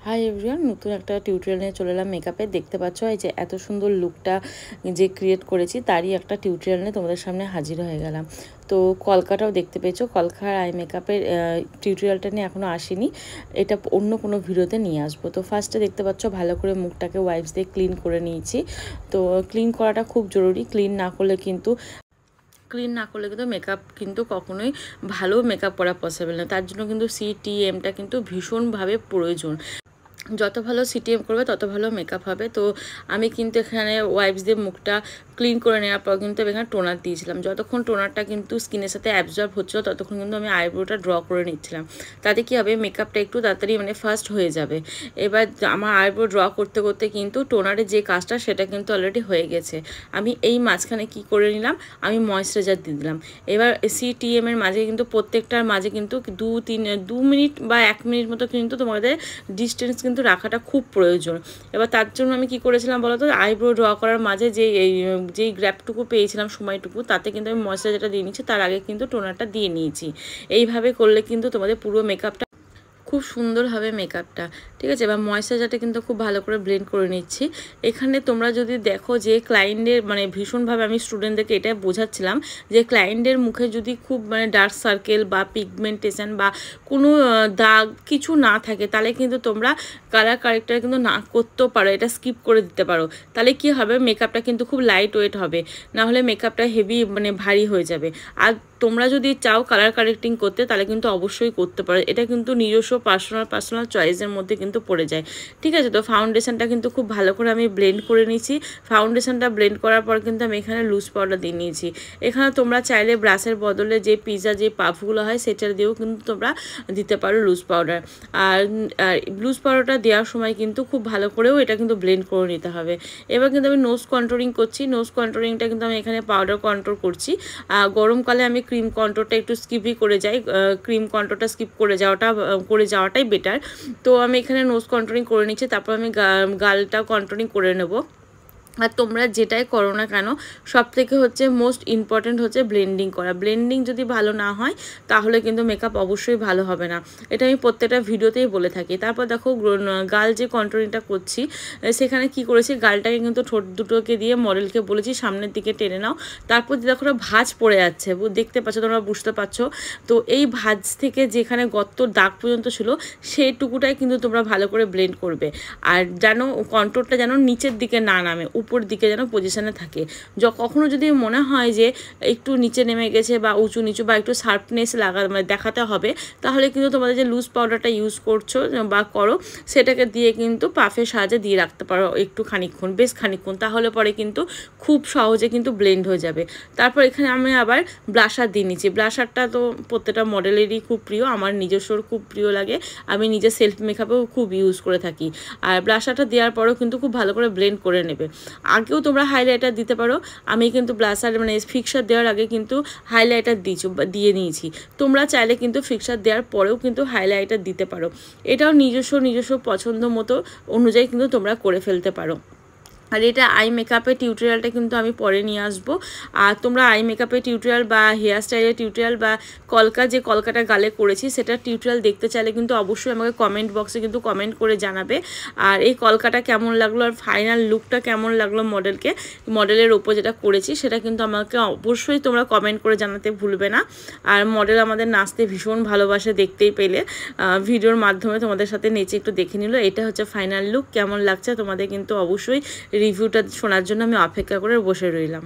Hi everyone, নতুন একটা tutorial নিয়ে চলে এলাম মেকআপে। দেখতে পাচ্ছ এই যে এত সুন্দর লুকটা যে ক্রিয়েট করেছি তারই একটা টিউটোরিয়াল নিয়ে তোমাদের সামনে হাজির হয়ে গেলাম। তো কলকাটাও দেখতে পেয়েছো, কলকার আই মেকআপের টিউটোরিয়ালটা নিয়ে এখনও আসেনি, এটা অন্য কোনো ভিডিওতে নিয়ে আসবো। তো ফার্স্টে দেখতে পাচ্ছ ভালো করে মুখটাকে ওয়াইপস দিয়ে ক্লিন করে নিয়েছি। তো ক্লিন করাটা খুব জরুরি, ক্লিন না করলে কিন্তু মেকআপ কিন্তু কখনোই ভালো মেকআপ করা পসিবল না। তার জন্য কিন্তু সিটিএমটা কিন্তু ভীষণভাবে প্রয়োজন। যত ভালো সিটিএম করবে তত ভালো মেকআপ হবে। তো আমি কিন্তু এখানে ওয়াইপস দিয়ে মুখটা ক্লিন করে নেওয়ার পর কিন্তু এখানে টোনার দিয়েছিলাম। যতক্ষণ টোনারটা কিন্তু স্কিনের সাথে অ্যাবজর্ব হচ্ছিলো ততক্ষণ কিন্তু আমি আইব্রোটা ড্র করে নিচ্ছিলাম। তাতে কী হবে, মেকআপটা একটু তাড়াতাড়ি ফাস্ট হয়ে যাবে। এবার আমার আইব্রো ড্র করতে করতে কিন্তু টোনারের যে কাজটা সেটা কিন্তু অলরেডি হয়ে গেছে। আমি এই মাঝখানে কি করে নিলাম, আমি ময়েশ্চারাইজার দিয়ে দিলাম। এবার সিটিএমের মাঝে কিন্তু প্রত্যেকটার মাঝে কিন্তু 2 মিনিট বা 1 মিনিট মতো কিন্তু তোমাদের ডিস্টেন্স কিন্তু রাখাটা খুব প্রয়োজন। এবার তার জন্য আমি কি করেছিলাম বলো তো, আইব্রো ড্র করার মাঝে যেই গ্র্যাপটুকু পেয়েছিলাম সময়টুকু, তাতে কিন্তু আমি ময়েশ্চারাইজারটা দিয়ে নিচ্ছি, তার আগে কিন্তু টোনারটা দিয়ে নিয়েছি। এইভাবে করলে কিন্তু তোমাদের পুরো মেকআপটা খুব সুন্দর হবে মেকআপটা, ঠিক আছে। এবার ময়েশ্চারাইজারটা কিন্তু খুব ভালো করে ব্লেন্ড করে নিচ্ছি। এখানে তোমরা যদি দেখো যে ক্লায়েন্টের ভীষণভাবে আমি স্টুডেন্টদেরকে এটা বোঝাচ্ছিলাম যে ক্লায়েন্টের মুখে যদি খুব ডার্ক সার্কেল বা পিগমেন্টেশন বা কোনো দাগ কিছু না থাকে, তাহলে কিন্তু তোমরা কালার কারেক্টার কিন্তু না করতেও পারো, এটা স্কিপ করে দিতে পারো। তাহলে কি হবে, মেকআপটা কিন্তু খুব লাইট ওয়েট হবে, না হলে মেকআপটা হেভি ভারী হয়ে যাবে। আর তোমরা যদি চাও কালার কারেক্টিং করতে তাহলে কিন্তু অবশ্যই করতে পারো, এটা কিন্তু নিজস্ব পার্সোনাল চয়েসের মধ্যে কিন্তু পড়ে যায়, ঠিক আছে। তো ফাউন্ডেশনটা কিন্তু খুব ভালো করে আমি ব্লেন্ড করে নিয়েছি। ফাউন্ডেশনটা ব্লেন্ড করার পর কিন্তু আমি এখানে লুজ পাউডার দিয়ে নিয়েছি। এখানে তোমরা চাইলে ব্রাশের বদলে যে পিৎজা যে পাফগুলো হয় সেটা দিয়েও কিন্তু তোমরা দিতে পারো লুজ পাউডার। আর লুজ পাউডারটা দেওয়ার সময় কিন্তু খুব ভালো করেও এটা কিন্তু ব্লেন্ড করে নিতে হবে। এবার কিন্তু আমি নোজ কন্ট্রোলিং করছি। নোজ কন্ট্রোলিংটা কিন্তু আমি এখানে পাউডার কন্ট্রোল করছি। গরমকালে আমি ক্রিম কন্ট্রোলটা একটু স্কিপই করে যাই, ক্রিম কন্ট্রোলটা স্কিপ করে যাওয়াটাই বেটার। তো আমি এখানে নোজ কন্ট্রোলিং করে নিচ্ছি, তারপর আমি গালটা কন্ট্রোলিং করে নেব। আর তোমরা যেটাই করো না কেন, সব থেকে হচ্ছে মোস্ট ইম্পর্ট্যান্ট হচ্ছে ব্লেন্ডিং করা। ব্লেন্ডিং যদি ভালো না হয় তাহলে কিন্তু মেকআপ অবশ্যই ভালো হবে না, এটা আমি প্রত্যেকটা ভিডিওতেই বলে থাকি। তারপর দেখো গাল যে কন্ট্রোলিংটা করছি সেখানে কি করেছি, গালটাকে কিন্তু ঠোঁট দুটোকে দিয়ে মডেলকে বলেছি সামনের দিকে টেনে নাও। তারপর দেখো ভাঁজ পড়ে যাচ্ছে, দেখতে পাচ্ছ তোমরা, বুঝতে পারছো তো। এই ভাঁজ থেকে যেখানে গর্তর দাগ পর্যন্ত ছিল সেইটুকুটাই কিন্তু তোমরা ভালো করে ব্লেন্ড করবে। আর যেন কন্ট্রোলটা যেন নিচের দিকে না নামে, উপর দিকে যেন পজিশানে থাকে। কখনো যদি মনে হয় যে একটু নিচে নেমে গেছে বা উঁচু নিচু বা একটু শার্পনেস দেখাতে হবে, তাহলে কিন্তু তোমাদের যে লুজ পাউডারটা ইউজ করছো বা করো সেটাকে দিয়ে কিন্তু পাফের সাহায্যে দিয়ে রাখতে পারো একটু খানিকক্ষণ, বেশ খানিকক্ষণ, তাহলে পরে কিন্তু খুব সহজে কিন্তু ব্লেন্ড হয়ে যাবে। তারপর এখানে আমি আবার ব্লাশার দিয়ে নিচ্ছি। ব্লাশারটা তো প্রত্যেকটা মডেলেরই খুব প্রিয়, আমার নিজস্বর খুব প্রিয় লাগে, আমি নিজে সেলফ মেকআপেও খুব ইউজ করে থাকি। আর ব্লাশারটা দেওয়ার পরেও কিন্তু খুব ভালো করে ব্লেন্ড করে নেবে। আগেও তোমরা হাইলাইটার দিতে পারো, আমি কিন্তু ব্লাশার ফিক্সার দেওয়ার আগে কিন্তু হাইলাইটার দিয়ে নিয়েছি। তোমরা চাইলে কিন্তু ফিক্সার দেওয়ার পরেও কিন্তু হাইলাইটার দিতে পারো, এটাও নিজস্ব পছন্দ মতো অনুযায়ী কিন্তু তোমরা করে ফেলতে পারো। আর এটা আই মেকআপের টিউটোরিয়ালটা কিন্তু আমি পরে নিয়ে আসবো। আর তোমরা আই মেকআপের টিউটোরিয়াল বা হেয়ার স্টাইলের টিউটোরিয়াল বা কলকাটা গালে করেছি সেটার টিউটোরিয়াল দেখতে চাইলে কিন্তু অবশ্যই আমাকে কমেন্ট বক্সে কিন্তু কমেন্ট করে জানাবে। আর এই কলকাটা কেমন লাগলো আর ফাইনাল লুকটা কেমন লাগলো মডেলের ওপর যেটা করেছি সেটা কিন্তু আমাকে অবশ্যই তোমরা কমেন্ট করে জানাতে ভুলবে না। আর মডেল আমাদের নাচতে ভীষণ ভালোবাসে, দেখতেই পেলে ভিডিওর মাধ্যমে তোমাদের সাথে নেচে একটু দেখে নিল। এটা হচ্ছে ফাইনাল লুক, কেমন লাগছে তোমাদের কিন্তু অবশ্যই রিভিউটা শোনার জন্য আমি অপেক্ষা করে বসে রইলাম।